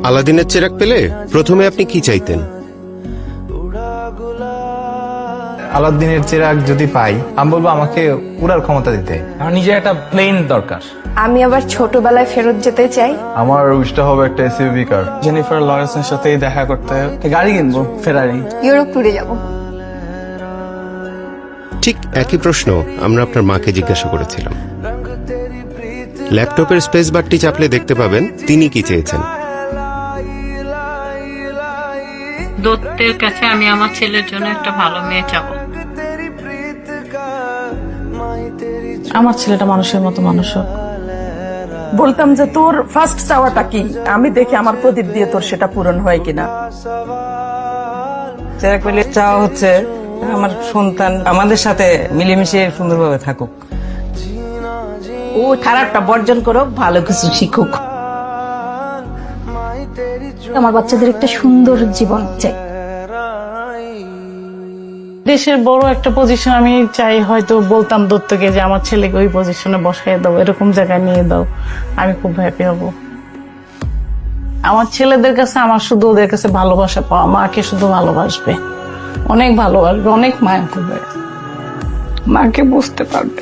আলাদিনের চেরাগ পেলে প্রথমে আপনি কি চাইতেন? আলাদিনের চেরাগ যদি পাই, আমি বলবো আমাকে উড়ার ক্ষমতা দিতে। আমার নিজের একটা প্লেন দরকার। আমি আবার ছোটবেলায় ফেরত যেতে চাই। আমার উইশটা হবে একটা এসইউভি কার। জেনিফার লরেন্সের সাথে দেখা করতে গাড়ি কিনবো, ফেরারি। ইউরোপ ট্যুরে যাব। ঠিক একই প্রশ্ন আমরা আপনার মাকে জিজ্ঞাসা করেছিলাম। ল্যাপটপের স্পেস বারটি চাপলে দেখতে পাবেন তিনি কি চেয়েছেন। দত্তের কাছে আমি আমার ছেলের জন্য একটা ভালো মেয়ে চাবো। আমার ছেলেটা মানুষের মতো মানুষ হোক। বলতাম যে তোর ফার্স্ট চাওয়াটা কি, আমি দেখি আমার প্রদীপ দিয়ে তোর সেটা পূরণ হয় কিনা। চেরাগ পেলে চাওয়া হচ্ছে আমার সন্তান আমাদের সাথে মিলেমিশে সুন্দরভাবে থাকুক। ও খারাপটা বর্জন করুক, ভালো কিছু শিখুক। আমার বাচ্চাদের একটা সুন্দর জীবন চাই। দেশের বড় একটা পজিশন আমি চাই, হয়তো বলতাম দত্তকে যে আমার ছেলেকে ওই পজিশনে বসাই দাও, এরকম জায়গায় নিয়ে দাও, আমি খুব হ্যাপি হব। আমার ছেলেদের কাছে আমার শুধু ওদের কাছে ভালোবাসা পাওয়া, মাকে শুধু ভালোবাসবে, অনেক ভালোবাসবে, অনেক মায়া করবে, মাকে বুঝতে পারবে।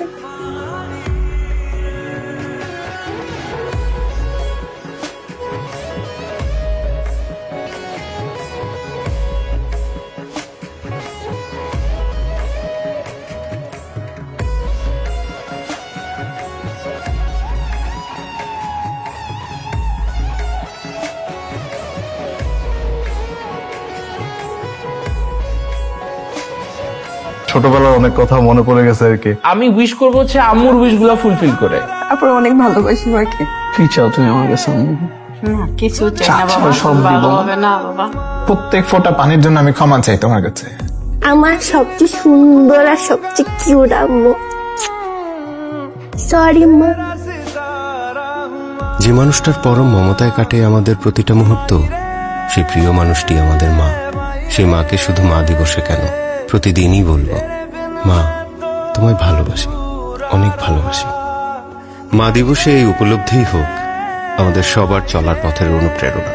ছোটবেলার অনেক কথা মনে পড়ে গেছে আর কি। আমি উইশ করবো হচ্ছে আম্মুর উইশ গুলা ফুলফিল করে। তারপরে অনেক ভালোবাসি মাকে। কি চাও তুমি আমার কাছে? কিছু চাই না বাবা, সব দিব। ভালো হবে না বাবা। প্রত্যেক ফোঁটা পানির জন্য আমি ক্ষমা চাই তোমার কাছে। আমার সবচেয়ে সুন্দর আর সবচেয়ে কিউট আম্মু। সরি মা। যে মানুষটার পরম মমতায় কাটে আমাদের প্রতিটা মুহূর্ত, সেই প্রিয় মানুষটি আমাদের মা। সেই মাকে শুধু মা দিবসে কেন, প্রতিদিনই বলবো, মা তোমায় ভালোবাসি, অনেক ভালোবাসি। মা দিবসে এই উপলব্ধিই হোক আমাদের সবার চলার পথের অনুপ্রেরণা।